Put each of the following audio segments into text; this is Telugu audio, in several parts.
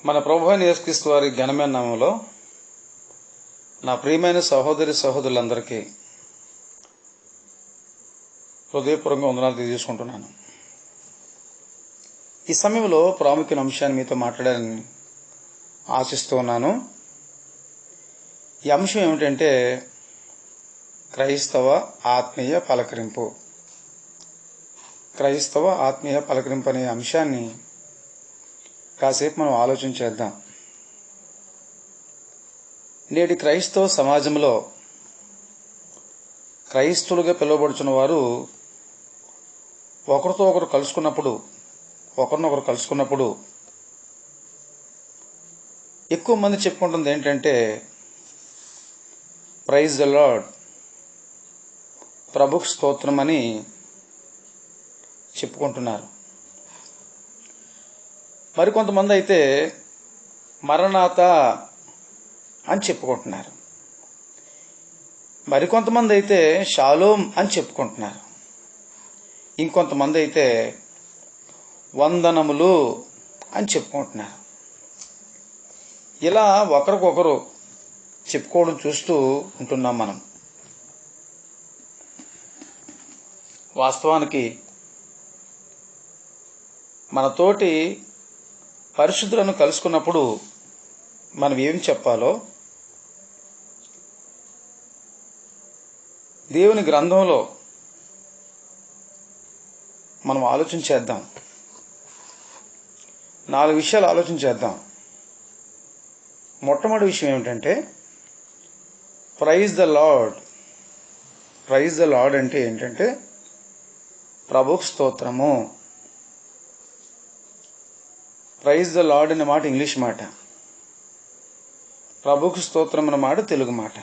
మన ప్రభు అయిన యేసుక్రీస్తు వారి ఘనమైన నామములో నా ప్రియమైన సహోదరి సహోదరులందరికీ హృదయపూర్వకంగా వందనాలు తెలియజేసుకుంటున్నాను. ఈ సమయంలో ప్రాముఖ్యమైన అంశాన్ని మీతో మాట్లాడాలని ఆశిస్తూ ఉన్నాను. ఈ అంశం ఏమిటంటే క్రైస్తవ ఆత్మీయ పలకరింపు. క్రైస్తవ ఆత్మీయ పలకరింపు అనే అంశాన్ని కాసేపు మనం ఆలోచన చేద్దాం. నేటి క్రైస్తవ సమాజంలో క్రైస్తవులుగా పిలువబడుచున్న వారు ఒకరినొకరు కలుసుకున్నప్పుడు ఎక్కువ మంది చెప్పుకుంటుంది ఏంటంటే ప్రైజ్ ద లార్డ్, ప్రభుకు స్తోత్రం అని చెప్పుకుంటున్నారు. మరికొంతమంది అయితే మరణాత అని చెప్పుకుంటున్నారు. మరికొంతమంది అయితే షాలోం అని చెప్పుకుంటున్నారు. ఇంకొంతమంది అయితే వందనములు అని చెప్పుకుంటున్నారు. ఇలా ఒకరికొకరు చెప్పుకోవడం చూస్తూ ఉంటున్నాం మనం. వాస్తవానికి మన తోటి పరిశుద్ధులను కలుసుకున్నప్పుడు మనం ఏం చెప్పాలో దేవుని గ్రంథంలో మనం ఆలోచన చేద్దాం. 4 విషయాలు ఆలోచన చేద్దాం. మొట్టమొదటి విషయం ఏమిటంటే praise the lord. Praise the lord అంటే ఏంటంటే ప్రభుకు స్తోత్రము. ప్రైజ్ ద లార్డ్ అనే మాట ఇంగ్లీష్ మాట, ప్రభుకు స్తోత్రం అన్న మాట తెలుగు మాట.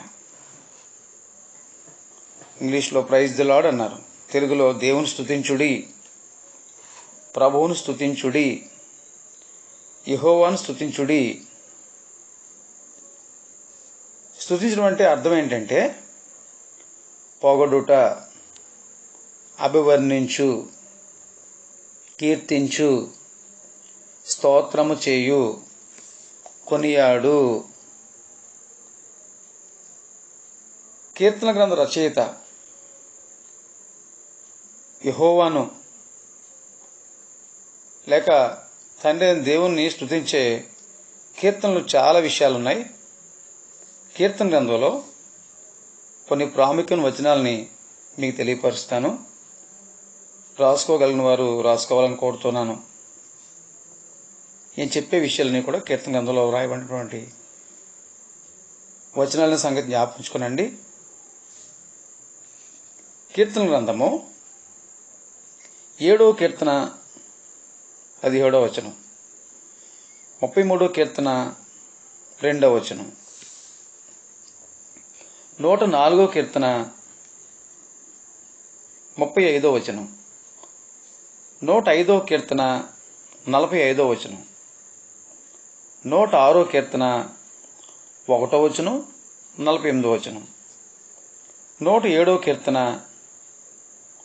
ఇంగ్లీష్లో ప్రైజ్ ద లార్డ్ అన్నారు, తెలుగులో దేవుని స్తుతించుడి, ప్రభువును స్తుతించుడి, యెహోవాను స్తుతించుడి. స్తుతించడం అంటే అర్థం ఏంటంటే పొగడుట, అభివర్ణించు, కీర్తించు, స్తోత్రము చేయు, కొనియాడు. కీర్తన గ్రంథ రచయిత యెహోవాను లేక తండ్రి అయిన దేవుణ్ణి స్తుతించే కీర్తనలు చాలా విషయాలు ఉన్నాయి. కీర్తన గ్రంథంలో కొన్ని ప్రాముఖ్యమైన వచనాలని మీకు తెలియపరుస్తాను. రాసుకోగలిగిన వారు రాసుకోవాలని కోరుతున్నాను. నేను చెప్పే విషయాలని కూడా కీర్తన గ్రంథంలో రాయబడినటువంటి వచనాల సంగతి జ్ఞాపించుకోనండి. కీర్తన గ్రంథము 7వ కీర్తన 17వ వచనం, 33వ కీర్తన 2వ వచనం, 104వ కీర్తన 35వ వచనం, 105వ కీర్తన 45వ వచనం, 106వ కీర్తన 1వ వచనం 48వ వచనం, 107వ కీర్తన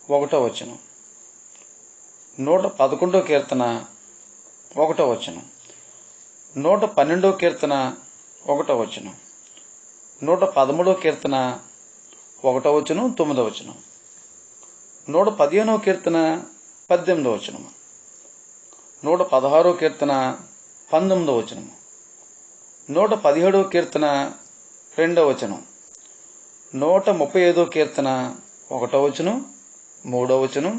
1వ వచనం, 111వ కీర్తన 1వ వచనం, 112వ కీర్తన 1వ వచనం, 113వ కీర్తన 1వ వచనం 9వ వచనం, 115వ కీర్తన 18వ వచనం, 116వ కీర్తన 19వ వచనం, 117వ కీర్తన 2వ వచనం, 135వ కీర్తన 1వ వచనం 3వ వచనం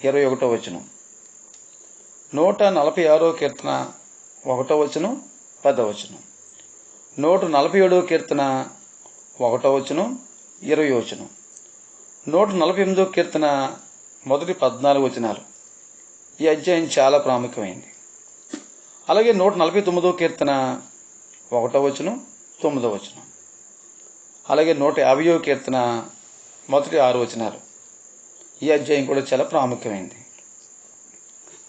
21వ వచనం, 146వ కీర్తన 1వ వచనం 10వ వచనం, 147వ కీర్తన 1వ వచనం 20వ వచనం, 148వ కీర్తన మొదటి 14 వచనాలు. ఈ అధ్యాయం చాలా ప్రాముఖ్యమైంది. అలాగే 149వ కీర్తన 1వ వచనం 9వ వచనం, అలాగే 150వ కీర్తన మొదటి 6 వచనాలు. ఈ అధ్యాయం కూడా చాలా ప్రాముఖ్యమైంది.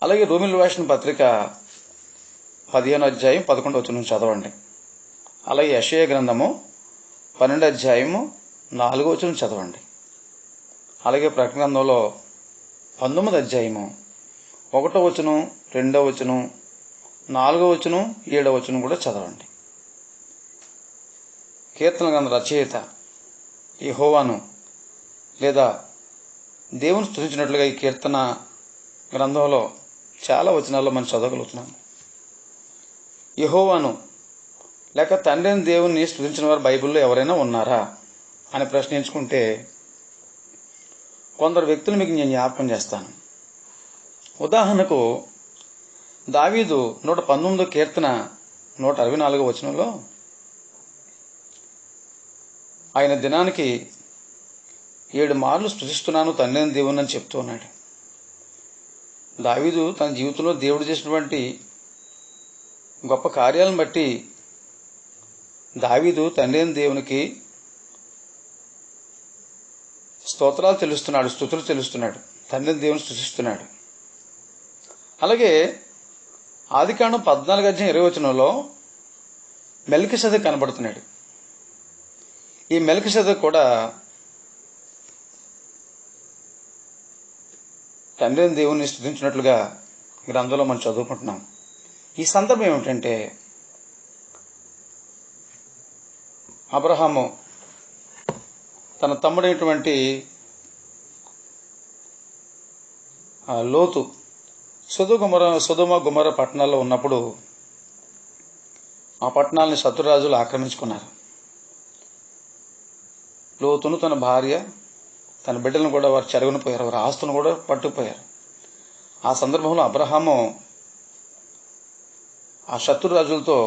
అలాగే రోమీయులకు రాసిన పత్రిక 15వ అధ్యాయం 11వ వచనం చదవండి. అలాగే యెషయా గ్రంథము 12వ అధ్యాయము 4వ వచనం చదవండి. అలాగే ప్రకటన గ్రంథంలో 19వ అధ్యాయము 1వ వచనం 2వ వచనం 4వ వచనం 7వ వచనం కూడా చదవండి. కీర్తన గ్రంథ రచయిత యెహోవాను లేదా దేవుని స్తుతించినట్లుగా ఈ కీర్తన గ్రంథంలో చాలా వచనాల్లో మనం చదవగలుగుతున్నాము. యెహోవాను లేక తండ్రి అయిన దేవుణ్ణి స్తుతించిన వారు బైబిల్లో ఎవరైనా ఉన్నారా అని ప్రశ్నించుకుంటే కొందరు వ్యక్తులు మీకు నేను జ్ఞాపకం చేస్తాను. ఉదాహరణకు దావీదు 119వ కీర్తన 164వ వచనంలో ఆయన దినానికి 7 మార్లు స్తుతిస్తున్నాను తండ్రి అయిన దేవుని అని చెప్తూ ఉన్నాడు. దావీదు తన జీవితంలో దేవుడు చేసినటువంటి గొప్ప కార్యాలను బట్టి దావీదు తండ్రి అయిన దేవునికి స్తోత్రాలు చెల్లిస్తున్నాడు, స్తుతులు చెల్లిస్తున్నాడు, తండ్రి అయిన దేవుని స్తుతిస్తున్నాడు. అలాగే ఆదికాండం 14:20 వచనంలో మెల్కీసెదెకు కనబడుతున్నాడు. ఈ మెల్కీసెదెకు కూడా తండ్రి అయిన దేవుని స్తుతించినట్లుగా గ్రంథంలో మనం చదువుకుంటున్నాం. ఈ సందర్భం ఏమిటంటే అబ్రహాము తన తమ్ముడైనటువంటి లోతు సొదొమ గుమర పట్టణాల్లో ఉన్నప్పుడు ఆ పట్టణాలని శత్రురాజులు ఆక్రమించుకున్నారు. లోతును తన భార్య తన బిడ్డలను కూడా వారు చెరగని పోయారు, వారి ఆస్తులను కూడా పట్టుకుపోయారు. ఆ సందర్భంలో అబ్రహాము ఆ శత్రురాజులతో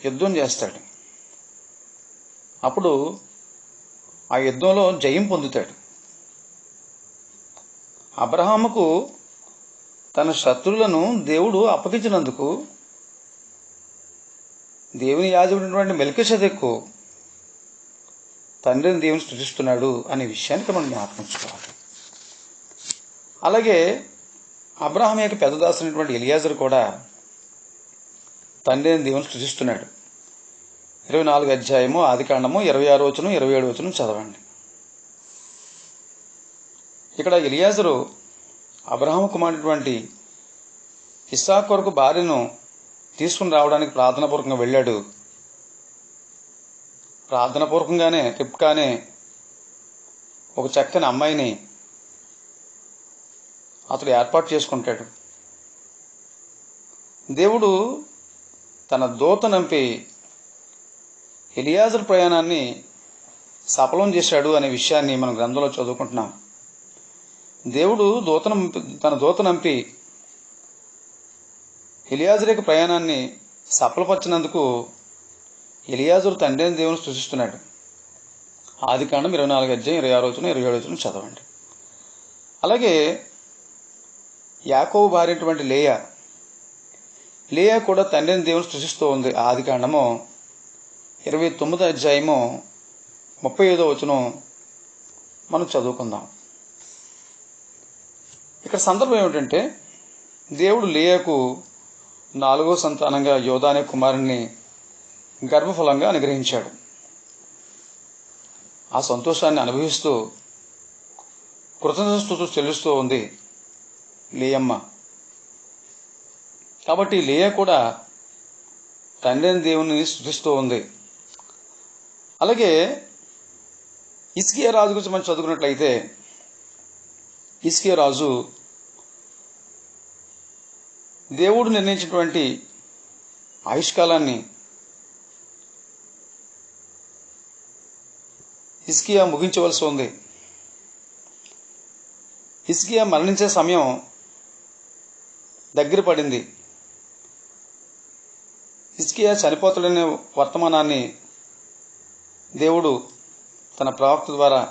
యుద్ధం చేస్తాడు. అప్పుడు ఆ యుద్ధంలో జయం పొందుతాడు. అబ్రహాముకు తన శత్రువులను దేవుడు అప్పగించినందుకు దేవుని యాజకుడైనటువంటి మెల్కీసెదెకు తండ్రిని దేవుని స్తుతిస్తున్నాడు అనే విషయానికి మనం జ్ఞాపకించుకోవాలి. అలాగే అబ్రహాం యొక్క పెద్ద దాసునైనటువంటి ఎలియాజరు కూడా తండ్రిని దేవుని స్తుతిస్తున్నాడు. 24వ అధ్యాయము ఆదికాండము 26వ వచనం 27వ వచనం చదవండి. ఇక్కడ ఎలియాజరు అబ్రహాము కుమారుడైనటువంటి ఇస్సాకు కొరకు భార్యను తీసుకుని రావడానికి ప్రార్థనాపూర్వకంగా వెళ్ళాడు. ప్రార్థనాపూర్వకంగానే రిబ్కానే ఒక చక్కని అమ్మాయిని అతడు ఏర్పాటు చేసుకుంటాడు. దేవుడు తన దూత నంపి ఎలియాజరు ప్రయాణాన్ని సఫలం చేశాడు అనే విషయాన్ని మనం గ్రంథంలో చదువుకుంటున్నాం. దేవుడు తన దూత నంపి ఎలియాజరు యొక్క ప్రయాణాన్ని సఫలపరిచినందుకు ఎలియాజరు తండ్రి అయిన దేవుని స్తుతిస్తున్నాడు. ఆదికాండం 24వ అధ్యాయం 26వ వచనం 27వ వచనం చదవండి. అలాగే యాకోబు భార్య అయినటువంటి లేయా కూడా తండ్రి అయిన దేవుని స్తుతిస్తూ ఉంది. ఆదికాండము 29వ అధ్యాయము 35వ వచనం మనం చదువుకుందాం. ఇక్కడ సందర్భం ఏమిటంటే దేవుడు లేయాకు 4వ సంతానంగా యోదా అనే కుమారుణ్ణి గర్భఫలంగా అనుగ్రహించాడు. ఆ సంతోషాన్ని అనుభవిస్తూ కృతజ్ఞతాస్తుతులు చెల్లిస్తూ ఉంది లేయమ్మ. కాబట్టి లేయా కూడా తండ్రి అయిన దేవుని స్తుతిస్తూ ఉంది. అలాగే హిజ్కియా రాజు గురించి మనం చదువుకున్నట్లయితే హిజ్కియా రాజు దేవుడు నిర్ణయించినటువంటి ఆయుష్కాలాన్ని హిజ్కియా ముగించవలసి ఉంది. హిజ్కియా మరణించే సమయం దగ్గర పడింది. హిజ్కియా చనిపోతాడనే వర్తమానాన్ని దేవుడు తన ప్రవక్త ద్వారా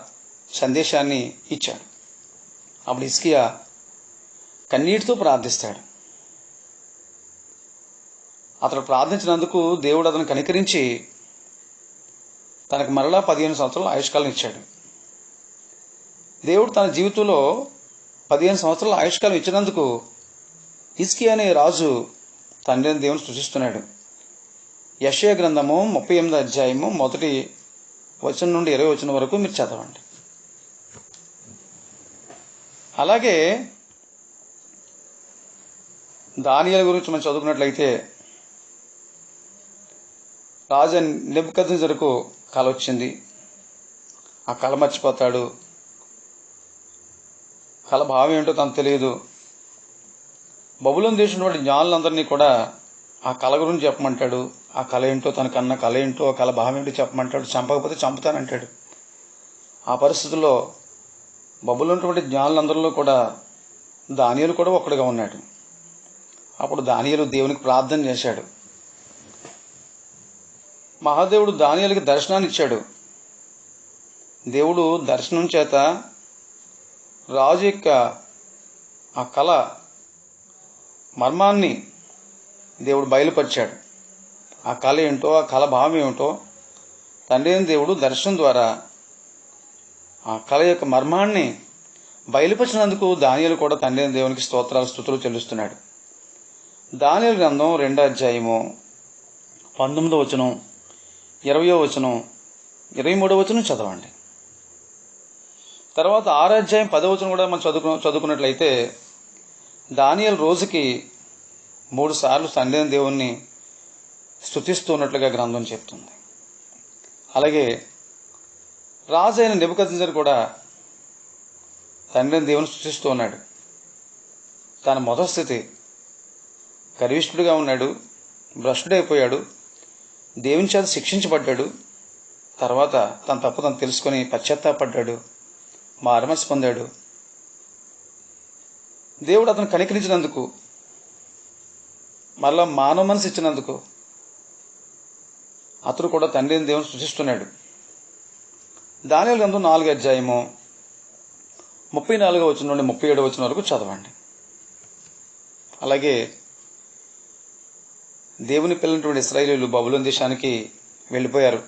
సందేశాన్ని ఇచ్చాడు. అప్పుడు హిజ్కియా కన్నీటితో ప్రార్థిస్తాడు. అతడు ప్రార్థించినందుకు దేవుడు అతను కనికరించి తనకు మరలా 15 సంవత్సరాల ఆయుష్కాలం ఇచ్చాడు. దేవుడు తన జీవితంలో 15 సంవత్సరాల ఆయుష్కాలం ఇచ్చినందుకు హిజ్కియా అనే రాజు తండ్రి అయిన దేవుని స్తుతిస్తున్నాడు. యెషయా గ్రంథము 38వ అధ్యాయము 1వ వచనం నుండి 20వ వచనం వరకు మీరు చదవండి. అలాగే దానియేలు గురించి మనం చదువుకున్నట్లయితే రాజు నెబుకద్నెజరుకు కల వచ్చింది. ఆ కల మర్చిపోతాడు. కల భావం ఏంటో తనకు తెలియదు. బబులోను దేశం వాడి జ్ఞానులందరినీ కూడా ఆ కళ గురించి చెప్పమంటాడు. ఆ కళ ఏంటో, తనకన్నా కళ ఏంటో, ఆ కళ భావం ఏంటో చెప్పమంటాడు. చంపకపోతే చంపుతానంటాడు. ఆ పరిస్థితుల్లో బబులోనటువంటి జ్ఞానులందరిలో కూడా దానియేలు కూడా ఒక్కడుగా ఉన్నాడు. అప్పుడు దానియేలు దేవునికి ప్రార్థన చేశాడు. మహాదేవుడు దానియేలుకి దర్శనాన్ని ఇచ్చాడు. దేవుడు దర్శనం చేత రాజు యొక్క ఆ కళ మర్మాన్ని దేవుడు బయలుపరిచాడు. ఆ కళ ఏంటో, ఆ కళ భావం ఏమిటో తండ్రి అయిన దేవుడు దర్శనం ద్వారా ఆ కళ యొక్క మర్మాన్ని బయలుపరిచినందుకు దానియేలు కూడా తండ్రి అయిన దేవునికి స్తోత్రాలు స్తుతులు చెల్లిస్తున్నాడు. దానియేలు గ్రంథం 2వ అధ్యాయము 19వ వచనం, 20వ వచనం, 23వ వచనం చదవండి. తర్వాత 6వ అధ్యాయం 10వ వచనం కూడా మనం చదువుకున్నట్లయితే దానియేలు రోజుకి 3 సార్లు తండ్రి అయిన దేవుణ్ణి స్తుతిస్తూ ఉన్నట్లుగా గ్రంథం చెప్తుంది. అలాగే రాజు అయిన నెబుకద్నెజరు కూడా తండ్రి అయిన దేవుని స్తుతిస్తూ ఉన్నాడు. తన మొదటి స్థితి గర్విష్ఠుడిగా ఉన్నాడు, భ్రష్టుడైపోయాడు, దేవుని చేత శిక్షించబడ్డాడు. తర్వాత తన తప్పు తను తెలుసుకొని పశ్చాత్తాపడ్డాడు, మారుమనసు పొందాడు. దేవుడు అతను కనికరించినందుకు, మరలా మానవ మనసు ఇచ్చినందుకు అతడు కూడా తండ్రి అయిన దేవుని స్తుతిస్తున్నాడు. దానియేలు గ్రంథం 4వ అధ్యాయము 34వ వచనం నుండి 37వ వచనం వరకు చదవండి. అలాగే దేవుని పిల్లలైనటువంటి ఇశ్రాయేలీయులు బబులోను దేశానికి వెళ్ళిపోయారు.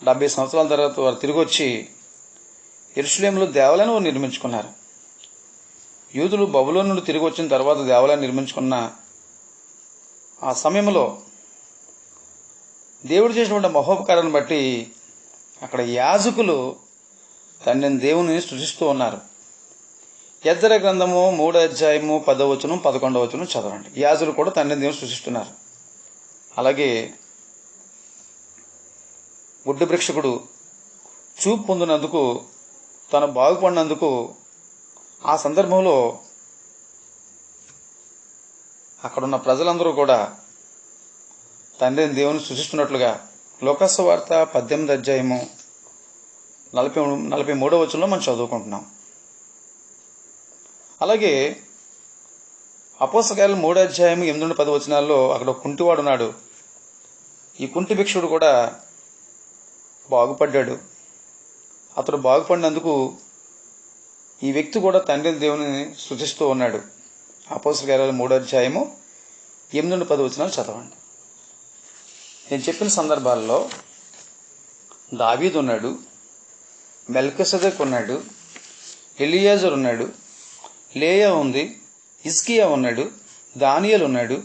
70 సంవత్సరాల తర్వాత వారు తిరిగి వచ్చి యెరూషలేములో దేవాలయాన్ని నిర్మించుకున్నారు. యూదులు బబులోను నుండి తిరిగి వచ్చిన తర్వాత దేవాలయాన్ని నిర్మించుకున్న ఆ సమయంలో దేవుడు చేసినటువంటి మహోపకారాన్ని బట్టి అక్కడ యాజకులు తండ్రి దేవుని స్తుతిస్తూ ఉన్నారు. ఎజ్రా గ్రంథము 3వ అధ్యాయము 10వ వచనం, 11వ వచనం చదవండి. యాజకులు కూడా తండ్రి దేవుని స్తుతిస్తున్నారు. అలాగే గుడ్డి భిక్షకుడు చూపు పొందినందుకు, తను బాగుపడినందుకు ఆ సందర్భంలో అక్కడున్న ప్రజలందరూ కూడా తండ్రి దేవుని స్తుతిస్తున్నట్లుగా లోకాసు వార్త 18వ అధ్యాయము 43వ వచనంలో మనం చదువుకుంటున్నాం. అలాగే అపోస్తల కార్యాలు 3వ అధ్యాయం 8-10 వచనాల్లో అక్కడ ఒక కుంటివాడు ఉన్నాడు. ఈ కుంటి భిక్షుడు కూడా బాగుపడ్డాడు. అతడు బాగుపడినందుకు ఈ వ్యక్తి కూడా తండ్రి దేవుని స్తుతిస్తూ ఉన్నాడు. అపోస్తల కార్యాలు 3వ అధ్యాయము 8-10 వచనాలు చదవండి. నేను చెప్పిన సందర్భాల్లో దావీదు ఉన్నాడు, మెల్కీసెదెకు ఉన్నాడు, ఎలియాజరు ఉన్నాడు, లేయా ఉంది, హిజ్కియా ఉన్నాడు, దానియేలు ఉన్నాడు,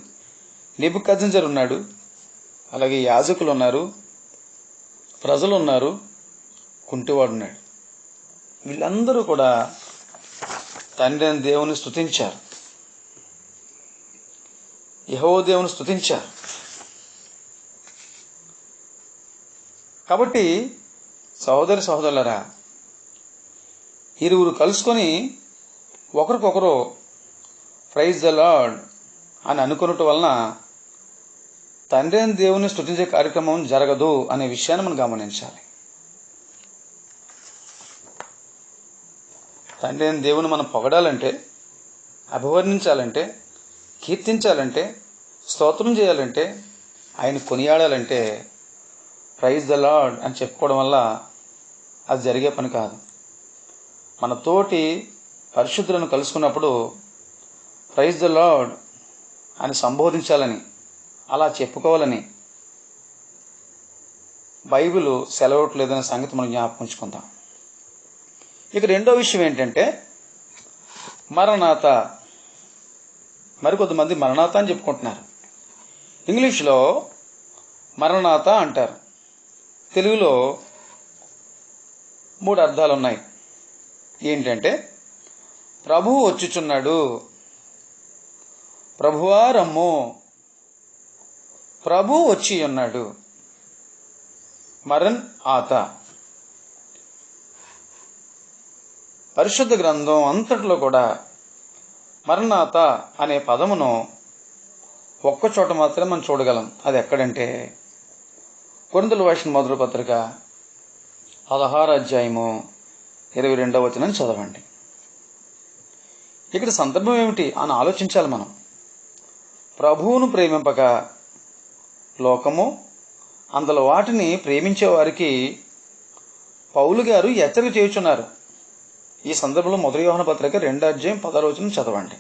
నెబుకద్నెజరు ఉన్నాడు, అలాగే యాజకులు ఉన్నారు, ప్రజలు ఉన్నారు, కుంటివాడు ఉన్నాడు. వీళ్ళందరూ కూడా తండ్రి అయిన దేవుని స్తుతించారు, యెహోవా దేవుని స్తుతించారు. కాబట్టి సహోదరి సహోదరులారా, ఇరువురు కలుసుకొని ఒకరికొకరు ప్రైజ్ ద లార్డ్ అని అనుకున్నట్టు వలన తండ్రి అయిన దేవుని స్తుతించే కార్యక్రమం జరగదు అనే విషయాన్ని మనం గమనించాలి. తండ్రి అయిన దేవుని మనం పొగడాలంటే, అభివర్ణించాలంటే, కీర్తించాలంటే, స్తోత్రం చేయాలంటే, ఆయన కొనియాడాలంటే ప్రైజ్ ద లార్డ్ అని చెప్పుకోవడం వల్ల అది జరిగే పని కాదు. మన తోటి పరిశుద్ధులను కలుసుకున్నప్పుడు ప్రైజ్ ద లార్డ్ అని సంబోధించాలని, అలా చెప్పుకోవాలని బైబిల్ సెలవట్లేదనే సంగతి మనం జ్ఞాపకం ఉంచుకుందాం. ఇక రెండో విషయం ఏంటంటే మరణాత. మరికొంతమంది మరణాత అని చెప్పుకుంటున్నారు. ఇంగ్లీష్లో మరణాత అంటారు. తెలుగులో 3 అర్థాలు ఉన్నాయి. ఏంటంటే ప్రభువు వచ్చుచున్నాడు, ప్రభువా రమ్ము, ప్రభు వచ్చి ఉన్నాడు. మరన్ ఆత. పరిశుద్ధ గ్రంథం అంతట్లో కూడా మరణాత అనే పదమును ఒక్క చోట మాత్రమే మనం చూడగలం. అది ఎక్కడంటే కొరింథీయులకు రాసిన మొదటి పత్రిక 16 అధ్యాయము 22వ వచనం చదవండి. ఇక్కడ సందర్భం ఏమిటి అని ఆలోచించాలి మనం. ప్రభువును ప్రేమింపక లోకము అందులో వాటిని ప్రేమించే వారికి పౌలు గారు హెచ్చరిక చేయుచున్నారు. ఈ సందర్భంలో మొదటి యోహాను పత్రిక 2వ అధ్యాయం 16వ వచనం చదవండి.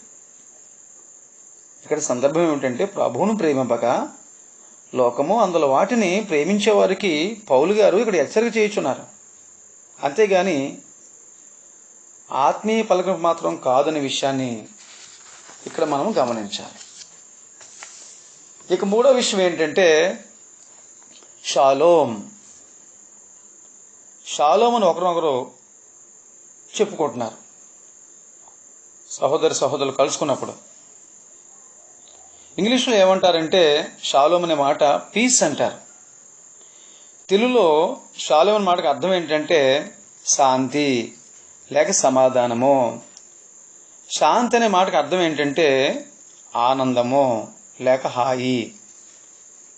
ఇక్కడ సందర్భం ఏమిటంటే ప్రభువును ప్రేమింపక లోకము అందులో వాటిని ప్రేమించే వారికి పౌలు గారు ఇక్కడ హెచ్చరిక చేయుచున్నారు. అంతేగాని ఆత్మీయ పలకరింపు మాత్రం కాదనే విషయాన్ని ఇక్కడ మనం గమనించాలి. ఇక మూడో విషయం ఏంటంటే షాలోమ్. షాలోమ్ అని ఒకరినొకరు చెప్పుకుంటున్నారు. సహోదరులు కలుసుకున్నప్పుడు ఇంగ్లీష్లో ఏమంటారంటే షాలోమ్ అనే మాట పీస్ అంటారు. తెలుగులో షాలోమ్ అనే మాటకు అర్థం ఏంటంటే శాంతి లేక సమాధానము. శాంతి అనే మాటకు అర్థం ఏంటంటే ఆనందము లేక హాయి.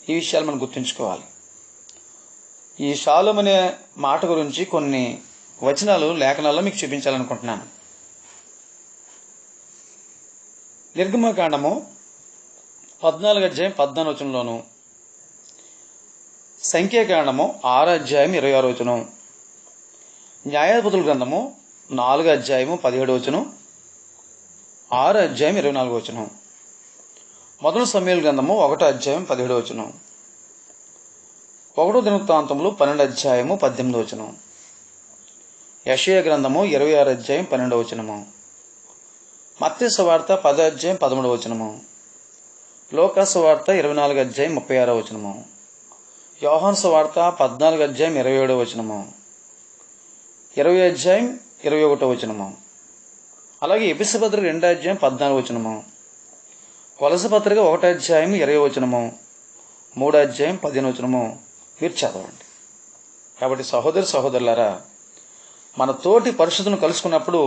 ఈ విషయాలు మనం గుర్తుంచుకోవాలి. ఈ షాలోమ్ అనే మాట గురించి కొన్ని వచనాలు లేఖనాల్లో మీకు చూపించాలనుకుంటున్నాను. నిర్గమకాండము 14వ అధ్యాయం 14వ వచనంలోను, సంఖ్యాకాండము 6వ అధ్యాయం 26వ వచనం, న్యాయాధిపతుల గ్రంథము 4వ అధ్యాయము 17వ వచనం, 6వ అధ్యాయం 24వ వచనం, మొదటి సమూయేలు గ్రంథము 1వ అధ్యాయం 17వ వచనం, 1వ దినవృత్తాంతములు 12వ అధ్యాయము 18వ వచనం, యెషయా గ్రంథము 26వ అధ్యాయం 12వ వచనము, మత్తయి సువార్త 10వ అధ్యాయం 13వ వచనము, లూకా సువార్త 24వ అధ్యాయం 36వ వచనము, యోహాను సువార్త 14వ అధ్యాయం 27వ వచనము, 20వ అధ్యాయం 21వ వచనము, అలాగే ఎఫెసీ పత్రిక 2వ అధ్యాయం 14వ వచనము, కొలస్సీ పత్రిక 1వ అధ్యాయం 20వ వచనము, 3వ అధ్యాయం 15వ వచనము మీరు చదవండి. కాబట్టి సహోదరులారా, మన తోటి పరిశుద్ధులను కలుసుకున్నప్పుడు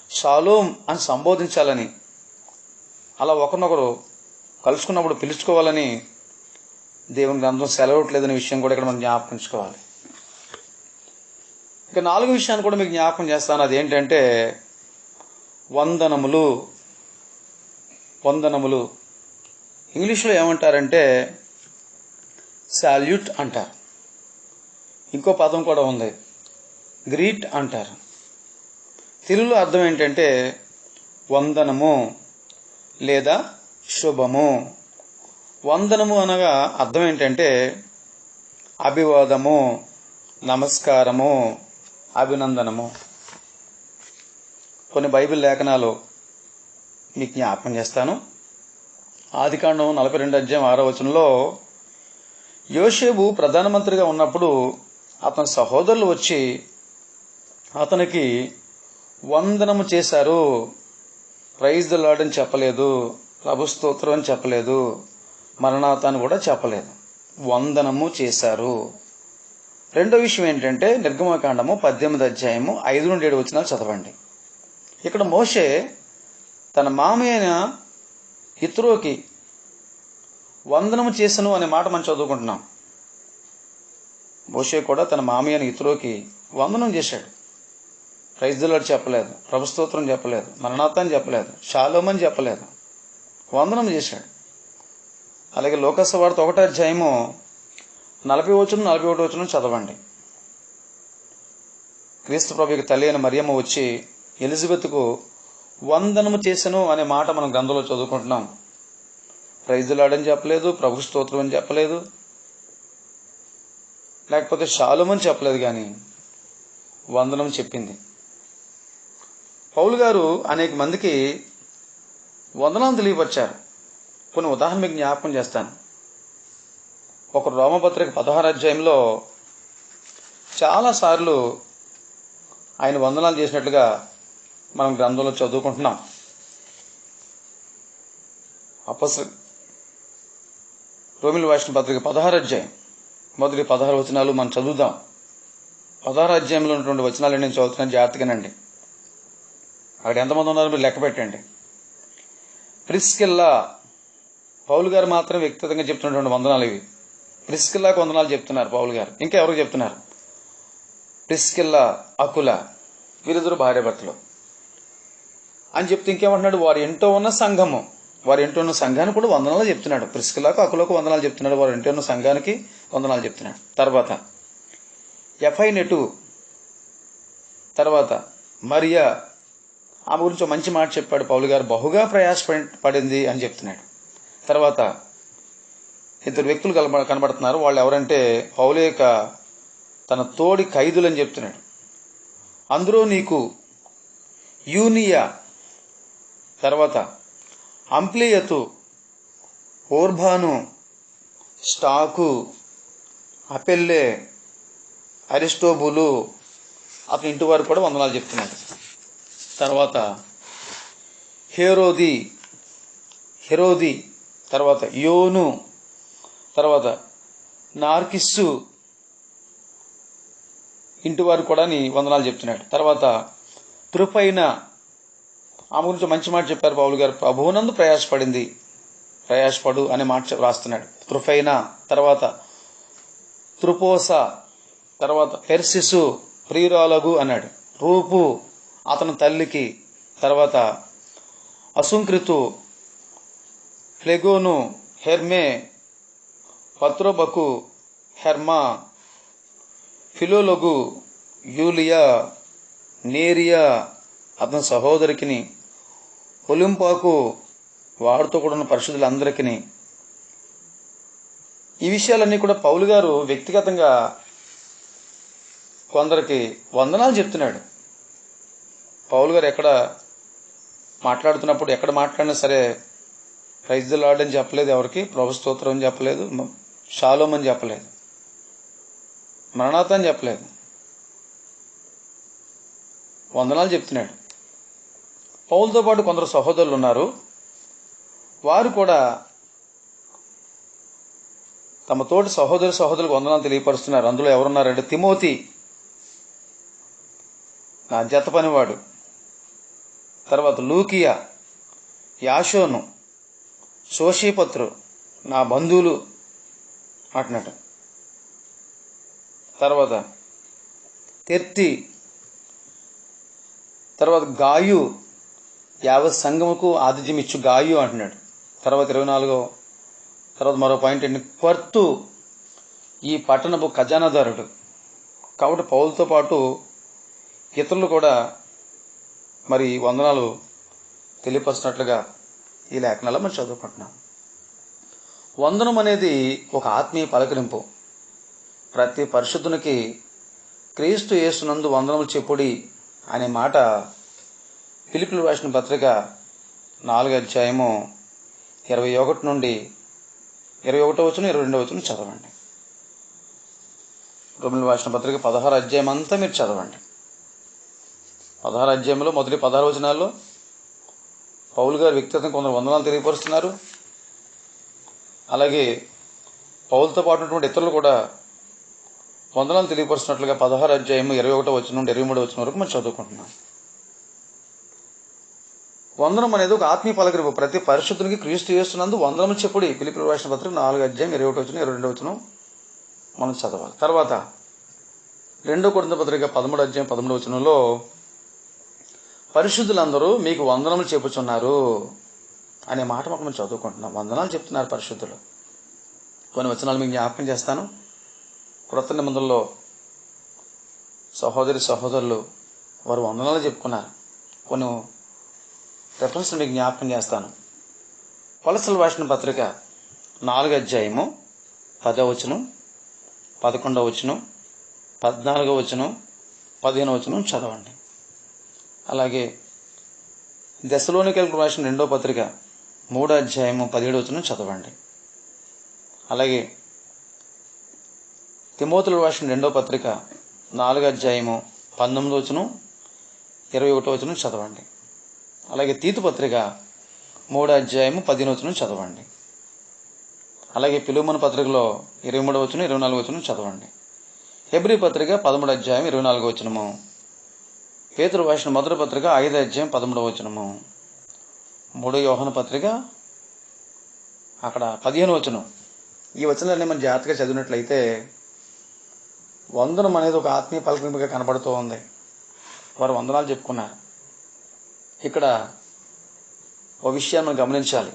షాలోమ్ అని సంబోధించాలని, అలా ఒకరినొకరు కలుసుకున్నప్పుడు పిలుచుకోవాలని దేవుని గ్రంథం సెలవట్లేదనే విషయం కూడా ఇక్కడ మనం జ్ఞాపకించుకోవాలి. ఇక 4వ విషయాన్ని కూడా మీకు జ్ఞాపకం చేస్తాను. అదేంటంటే వందనములు. వందనములు ఇంగ్లీష్లో ఏమంటారంటే సాల్యూట్ అంటారు. ఇంకో పదం కూడా ఉంది, గ్రీట్ అంటారు. తెలుగులో అర్థం ఏంటంటే వందనము లేదా శుభము. వందనము అనగా అర్థం ఏంటంటే అభివాదము, నమస్కారము, అభినందనము. కొన్ని బైబిల్ లేఖనాలు మీకు జ్ఞాపకం చేస్తాను. ఆదికాండం 42వ అధ్యాయం 6వ వచనంలో యోసేపు ప్రధానమంత్రిగా ఉన్నప్పుడు అతని సహోదరులు వచ్చి అతనికి వందనము చేశారు. ప్రైజ్ ది లార్డ్ అని చెప్పలేదు, ప్రభు స్తోత్రం అని చెప్పలేదు, మరణాత అని కూడా చెప్పలేదు, వందనము చేశారు. రెండో విషయం ఏంటంటే నిర్గమకాండము 18వ అధ్యాయము 5 నుండి 7 వచనాలు చదవండి. ఇక్కడ మోషే తన మామయ్య అయిన యిత్రోకి వందనము చేసను అనే మాట మనం చదువుకుంటున్నాం. మోషే కూడా తన మామయ్య అయిన యిత్రోకి వందనం చేశాడు. ప్రైజ్ ది లార్డ్ చెప్పలేదు, ప్రభు స్తోత్రం చెప్పలేదు, మరణాత అని చెప్పలేదు, షాలోమ్ అని చెప్పలేదు, వందనం చేశాడు. అలాగే లూకా సువార్త 1వ అధ్యాయము 40వ వచనం 41వ వచనం చదవండి. క్రీస్తు ప్రభు యొక్క తల్లి అయిన మరియమ్మ వచ్చి ఎలిజబెత్కు వందనము చేసెను అనే మాట మనం గ్రంథంలో చదువుకుంటున్నాం. ప్రైజ్ ది లార్డ్ అని చెప్పలేదు, ప్రభు స్తోత్రం అని చెప్పలేదు, లేకపోతే షాలోమ్ అని చెప్పలేదు, కానీ వందనం చెప్పింది. పౌలు గారు అనేక మందికి వందనాలు తెలియపరిచారు. కొన్ని ఉదాహరణ మీకు జ్ఞాపకం చేస్తాను. ఒక రోమపత్రిక 16వ అధ్యాయంలో చాలాసార్లు ఆయన వందనాలు చేసినట్లుగా మనం గ్రంథంలో చదువుకుంటున్నాం. అపోస్తల రోమిలకు రాసిన పత్రిక 16 అధ్యాయం మొదటి 16 వచనాలు మనం చదువుదాం. 16 అధ్యాయంలో ఉన్నటువంటి వచనాలు నేను చదువుతున్నాను, జాగ్రత్తగానండి. అక్కడ ఎంతమంది ఉన్నారో మీరు లెక్క పెట్టండి. ప్రిస్కిల్లా, పౌలు గారు మాత్రం వ్యక్తిగతంగా చెప్తున్నటువంటి వందనాలు ఇవి. ప్రిస్కిల్లాకు వందనాలు చెప్తున్నారు పౌలు గారు. ఇంకా ఎవరికి చెప్తున్నారు? ప్రిస్కిల్లా, అకుల, వీరిద్దరు భార్యాభర్తలు అని చెప్తే ఇంకేమంటున్నాడు? వారి ఇంట్లో ఉన్న సంఘము, వారి ఇంట్లో ఉన్న సంఘానికి కూడా వందనాలు చెప్తున్నాడు. ప్రిస్కిల్లాకు అకులకు వందనాలు చెప్తున్నాడు, వారి ఇంట్లో ఉన్న సంఘానికి వందనాలు చెప్తున్నాడు. తర్వాత ఎఫైనెటు, తర్వాత మరియా, ఆమె గురించి మంచి మాట చెప్పాడు పౌలు గారు. బహుగా ప్రయాసపడింది అని చెప్తున్నాడు. తర్వాత ఇద్దరు వ్యక్తులు కనబడుతున్నారు. వాళ్ళు ఎవరంటే పౌలు యొక్క తన తోడి ఖైదులు అని చెప్తున్నాడు. అందరూ నీకు యూనియా, తర్వాత అంప్లియతు, ఓర్బాను, స్టాకు, అపెల్లే, అరిస్టోబులు, అతని ఇంటి వారు కూడా వందనాలు చెప్తున్నాడు. తర్వాత హెరోది, తర్వాత యోను, తర్వాత నార్కిస్సు ఇంటి వారు కూడా నీ వందనాలు చెప్తున్నాడు. తర్వాత త్రుపైన, ఆమె గురించి మంచి మాట చెప్పారు పౌలు గారు. ప్రభువునందు ప్రయాసపడు అనే మాట రాస్తున్నాడు. త్రుపైన, తర్వాత త్రుపోస, తర్వాత పెర్సిసు, ప్రియురాలగు అన్నాడు. రూపు అతని తల్లికి, తర్వాత అసుంక్రితు, ఫ్లెగోను, హెర్మే, పత్రోబకు, హెర్మా, ఫిలోలొగు, యూలియా, నేరియా అతని సహోదరికిని, ఒలింపాకు, వారితో కూడా ఉన్న పరిశుద్ధులందరికీ. ఈ విషయాలన్నీ కూడా పౌలు గారు వ్యక్తిగతంగా కొందరికి వందనాలు చెప్తున్నాడు. పౌలు గారు ఎక్కడ మాట్లాడుతున్నప్పుడు, ఎక్కడ మాట్లాడినా సరే ప్రైజ్ ది లార్డ్ అని చెప్పలేదు, ఎవరికి ప్రభు స్తోత్రం అని చెప్పలేదు, షాలోమ్ అని చెప్పలేదు, మరణాత అని చెప్పలేదు, వందనాలు చెప్తున్నాడు. పౌలుతో పాటు కొందరు సహోదరులు ఉన్నారు. వారు కూడా తమ తోటి సహోదరులకు వందనాలు తెలియపరుస్తున్నారు. అందులో ఎవరున్నారంటే తిమోతి, నా జత పనివాడు, తర్వాత లూకియా, యాషోను, సోషీపత్రు, నా బంధువులు అంటున్నాడు. తర్వాత తెర్తి, తర్వాత గాయు, యావత్ సంఘముకు ఆతిథ్యం ఇచ్చు గాయు అంటున్నాడు. తర్వాత 24, తర్వాత మరో పాయింట్ ఏంటి? క్వర్తు, ఈ పట్టణపు ఖజానాదారుడు. కాబట్టి పౌలుతో పాటు ఇతరులు కూడా మరి వందనాలు తెలియపరిచినట్లుగా ఈ లేఖనాల్లో మనం చదువుకుంటున్నాం. వందనం అనేది ఒక ఆత్మీయ పలకరింపు. ప్రతి పరిశుద్ధునికి క్రీస్తు యేసునందు వందనములు చెప్పుడి అనే మాట ఫిలిప్పీయులకు రాసిన పత్రిక 4 అధ్యాయము 21 నుండి 21 వచనం 22 వచనం చదవండి. రోమిలకు రాసిన పత్రిక 16 అధ్యాయం అంతా మీరు చదవండి. 16 అధ్యాయంలో మొదటి 16 వచనాల్లో పౌలు గారు వ్యక్తిగతంగా కొందరు వందనాలు తెలియపరుస్తున్నారు. అలాగే పౌలుతో పాటు ఉన్నటువంటి ఇతరులు కూడా వందనాలు తెలియపరుస్తున్నట్లుగా 16 అధ్యాయము 21 వచనం నుండి 23 వచనం వరకు మనం చదువుకుంటున్నాం. వందనం అనేది ఒక ఆత్మీయ పలకరింపు. ప్రతి పరిశుద్ధునికి క్రీస్తు యేసునందు వందనము చెప్పుడి. ఫిలిప్పీయులకు రాసిన పత్రిక 4 అధ్యాయం 21 వచనం 22 వచనం మనం చదవాలి. తర్వాత 2 కొరింథీ పత్రిక 13 అధ్యాయం 13 వచనంలో పరిశుద్ధులందరూ మీకు వందనములు చెప్పుచున్నారు అనే మాట మనం చదువుకుంటున్నాం. వందనాలు చెప్తున్నారు పరిశుద్ధులు. కొన్ని వచనాలు మీకు జ్ఞాపకం చేస్తాను. క్రొత్త నిబంధనలో సహోదరులు వారు వందనాలు చెప్పుకున్నారు. కొన్ని రెఫరెన్స్ మీకు జ్ఞాపకం చేస్తాను. కొలస్సీలకు రాసిన పత్రిక 4 అధ్యాయము 10వ వచనం, 11వ వచనం, 14వ వచనం, 15వ వచనం చదవండి. అలాగే దెస్సలోనికీయులకు రాసిన 2వ పత్రిక 3 అధ్యాయము 17వ వచనం చదవండి. అలాగే తిమోతిలకు రాసిన 2వ పత్రిక 4 అధ్యాయము 19వ వచనం 21వ వచనం చదవండి. అలాగే తీతు పత్రిక 3వ అధ్యాయము 15వ వచనం చదవండి. అలాగే ఫిలెమోను పత్రికలో 23వ వచనం 24వ వచనం చదవండి. హెబ్రీ పత్రిక 13వ అధ్యాయం 24వ వచనము, పేతురు రాసిన మొదటి పత్రిక 5వ అధ్యాయం 13వ వచనము, 3 యోహాను పత్రిక అక్కడ 15వ వచనం. ఈ వచనాలన్నీ మనం జాగ్రత్తగా చదివినట్లయితే వందనం అనేది ఒక ఆత్మీయ పలకరింపుగా కనబడుతూ ఉంది. వారు వందనాలు చెప్పుకున్నారు. ఇక్కడ ఒక విషయాన్ని మనం గమనించాలి.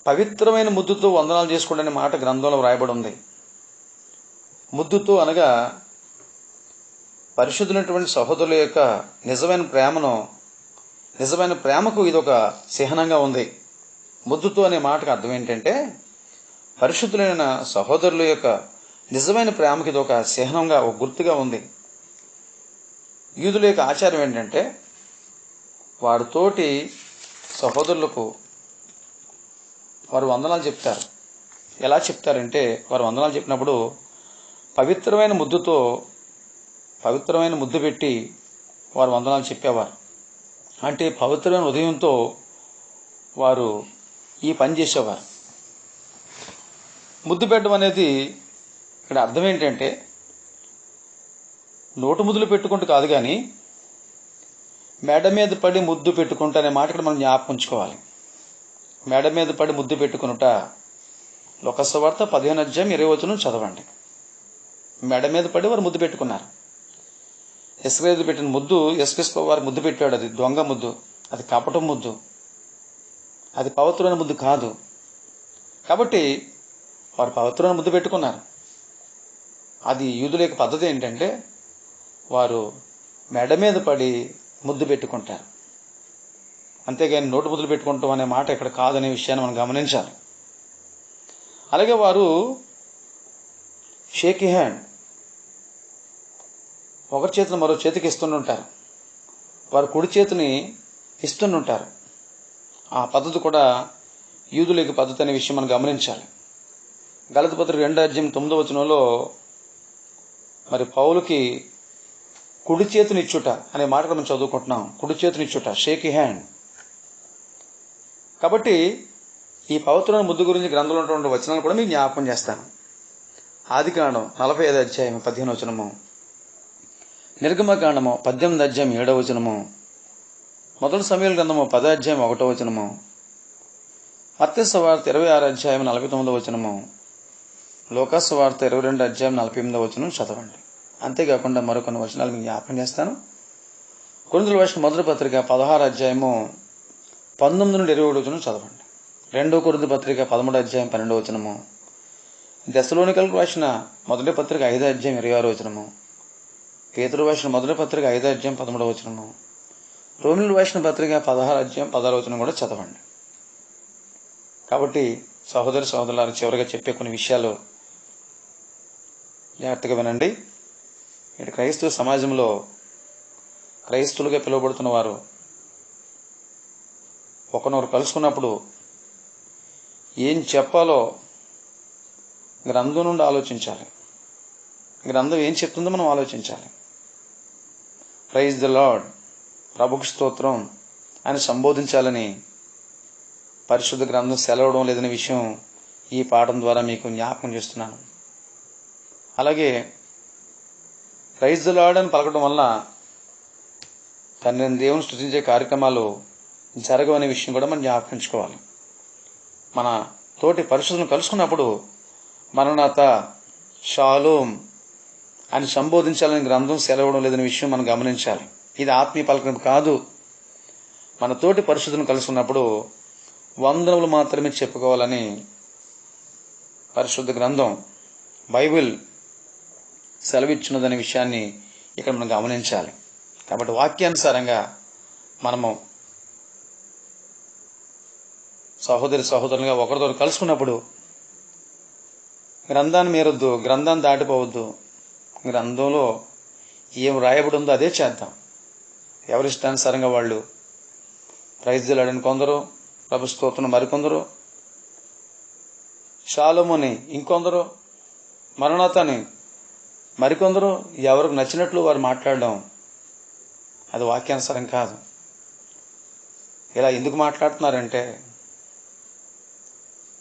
పవిత్రమైన ముద్దుతో వందనాలు చేసుకోండి అనే మాట గ్రంథంలో వ్రాయబడి ఉంది. ముద్దుతో అనగా పరిశుద్ధులైనటువంటి సహోదరుల యొక్క నిజమైన ప్రేమకు ఇది ఒక చిహ్నంగా ఉంది. ముద్దుతో అనే మాటకు అర్థం ఏంటంటే పరిశుద్ధులైన సహోదరుల యొక్క నిజమైన ప్రేమకి ఇది ఒక చిహ్నంగా, ఒక గుర్తుగా ఉంది. యూదుల యొక్క ఆచారం ఏంటంటే వారితోటి సహోదరులకు వారు వందనాలు చెప్తారు. ఎలా చెప్తారంటే వారు వందనాలు చెప్పినప్పుడు పవిత్రమైన ముద్దు పెట్టి వారు వందనాలు చెప్పేవారు. అంటే పవిత్రమైన హృదయంతో వారు ఈ పని చేసేవారు. ముద్దు పెట్టడం అనేది ఇక్కడ అర్థం ఏంటంటే నోటు ముద్దులు పెట్టుకుంటూ కాదు, కానీ మెడ మీద పడి ముద్దు పెట్టుకుంటా అనే మాట ఇక్కడ మనం జ్ఞాపకం ఉంచుకోవాలి. మెడ మీద పడి ముద్దు పెట్టుకునుట లోకా సువార్త 15వ అధ్యాయం 20వ వచనం చదవండి. మెడ మీద పడి వారు ముద్దు పెట్టుకున్నారు. యేసుక్రీస్తు పెట్టిన ముద్దు, యేసుక్రీస్తు వారు ముద్దు పెట్టాడు. అది దొంగ ముద్దు, అది కపటం ముద్దు, అది పవిత్రమైన ముద్దు కాదు. కాబట్టి వారు పవిత్రమైన ముద్దు పెట్టుకున్నారు. అది యూదుల యొక్క పద్ధతి ఏంటంటే వారు మెడ మీద పడి ముద్దు పెట్టుకుంటారు. అంతేగాని నోటు ముద్దులు పెట్టుకుంటాం అనే మాట ఇక్కడ కాదనే విషయాన్ని మనం గమనించాలి. అలాగే వారు షేక్ హ్యాండ్ ఒకరి చేతిని మరో చేతికి ఇస్తుంటారు. వారు కుడి చేతిని ఇస్తుంటారు. ఆ పద్ధతి కూడా యూదుల యొక్క పద్ధతి అనే విషయం మనం గమనించాలి. గలతీ పత్రిక 2వ అధ్యాయం 9వ వచనంలో మరి పౌలుకి కుడి చేతిని ఇచ్చుట అనే మాట మనం చదువుకుంటున్నాం. కుడి చేతిని ఇచ్చుట, షేక్ హ్యాండ్. కాబట్టి ఈ పవిత్రమైన ముద్దు గురించి గ్రంథంలో ఉన్నటువంటి వచనాలు కూడా మీకు జ్ఞాపకం చేస్తాను. ఆదికాండం 45వ అధ్యాయం 15వ వచనము, నిర్గమకాండము 18వ అధ్యాయం 7వ వచనము, మొదటి సమూయేలు గ్రంథము 10వ అధ్యాయం 1వ వచనము, మత్తయి సువార్త 26వ అధ్యాయం 49వ వచనము, లూకా సువార్త 22వ అధ్యాయం 48వ వచనం చదవండి. అంతేకాకుండా మరికొన్ని వచనాలు మీకు జ్ఞాపకం చేస్తాను. కొరింథీయులకు రాసిన మొదటి పత్రిక 16వ అధ్యాయము 19 నుండి 21 వచనం చదవండి. 2వ కొరింథీ పత్రిక 13వ అధ్యాయం 12వ వచనము, దెస్సలోనికలకు రాసిన మొదటి పత్రిక 5వ అధ్యాయం 26వ వచనము, పేతురు రాసిన మొదటి పత్రిక 5వ అధ్యాయం 13వ వచనము, రోమీయులకు రాసిన పత్రిక 16వ అధ్యాయం 16వ వచనం కూడా చదవండి. కాబట్టి సహోదరులారా, చివరిగా చెప్పే కొన్ని విషయాలు జాగ్రత్తగా వినండి. ఇటు క్రైస్తవ సమాజంలో క్రైస్తవులుగా పిలువబడుతున్న వారు ఒకనొకరు కలుసుకున్నప్పుడు ఏం చెప్పాలో గ్రంథం నుండి ఆలోచించాలి. గ్రంథం ఏం చెప్తుందో మనం ఆలోచించాలి. ప్రైజ్ ద లార్డ్, ప్రభుకు స్తోత్రం అని సంబోధించాలని పరిశుద్ధ గ్రంథం సెలవడం లేదనే విషయం ఈ పాఠం ద్వారా మీకు జ్ఞాపకం చేస్తున్నాను. అలాగే ప్రైజ్ ద లార్డ్ అని పలకడం వల్ల తండ్రిని దేవుని స్తుతించే కార్యక్రమాలు జరగవనే విషయం కూడా మనం జ్ఞాపకించుకోవాలి. మన తోటి పరిశుద్ధులను కలుసుకున్నప్పుడు మరణాత, షాలోమ్ అని సంబోధించాలని గ్రంథం సెలవడం లేదనే విషయం మనం గమనించాలి. ఇది ఆత్మీయ పలకరింపు కాదు. మన తోటి పరిశుద్ధులను కలుసుకున్నప్పుడు వందనములు మాత్రమే చెప్పుకోవాలని పరిశుద్ధ గ్రంథం బైబిల్ సెలవిచ్చినదనే విషయాన్ని ఇక్కడ మనం గమనించాలి. కాబట్టి వాక్యానుసారంగా మనము సహోదరులుగా ఒకరితో కలుసుకున్నప్పుడు గ్రంథాన్ని మీరొద్దు, గ్రంథాన్ని దాటిపోవద్దు. గ్రంథంలో ఏం రాయబడి ఉందో అదే చేద్దాం. ఎవరిష్టానుసారంగా వాళ్ళు ప్రైజ్ ది లార్డ్ అని కొందరు, ప్రభు స్తోత్రం మరికొందరు, షాలోముని ఇంకొందరు, మరణాతని మరికొందరు, ఎవరికి నచ్చినట్లు వారు మాట్లాడడం అది వాక్యానుసారం కాదు. ఇలా ఎందుకు మాట్లాడుతున్నారంటే,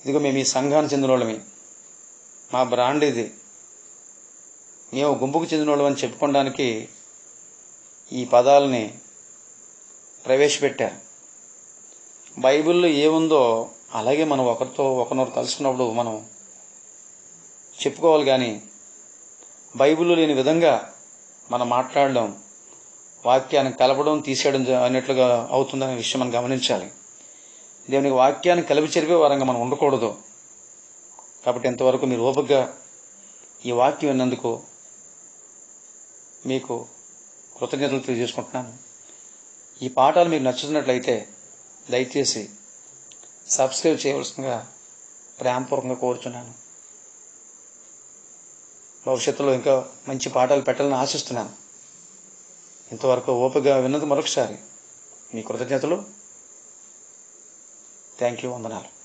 ఇదిగో మేము ఈ సంఘానికి చెందిన వాళ్ళమి, మా బ్రాండ్ ఇది, మేము గుంపుకు చెందిన వాళ్ళం అని చెప్పుకోవడానికి ఈ పదాలని ప్రవేశపెట్టారు. బైబిల్లో ఏముందో అలాగే మనం ఒకరినొకరు కలుసుకున్నప్పుడు మనం చెప్పుకోవాలి. కానీ బైబిల్లో లేని విధంగా మనం మాట్లాడడం వాక్యాన్ని కలపడం తీసేయడం అన్నట్లుగా అవుతుందనే విషయం మనం గమనించాలి. దేవునికి వాక్యాన్ని కలిపి చెరిపే వారంగా మనం ఉండకూడదు. కాబట్టి ఇంతవరకు మీరు ఓపికగా ఈ వాక్యం విన్నందుకు మీకు కృతజ్ఞతలు తెలియజేసుకుంటున్నాను. ఈ పాఠాలు మీకు నచ్చుతున్నట్లయితే దయచేసి సబ్స్క్రైబ్ చేయవలసిందిగా ప్రేమపూర్వకంగా కోరుచున్నాను. భవిష్యత్తులో ఇంకా మంచి పాఠాలు పెట్టాలని ఆశిస్తున్నాను. ఇంతవరకు ఓపికగా విన్నది మరొకసారి మీ కృతజ్ఞతలు. Thank you. వందనాలు.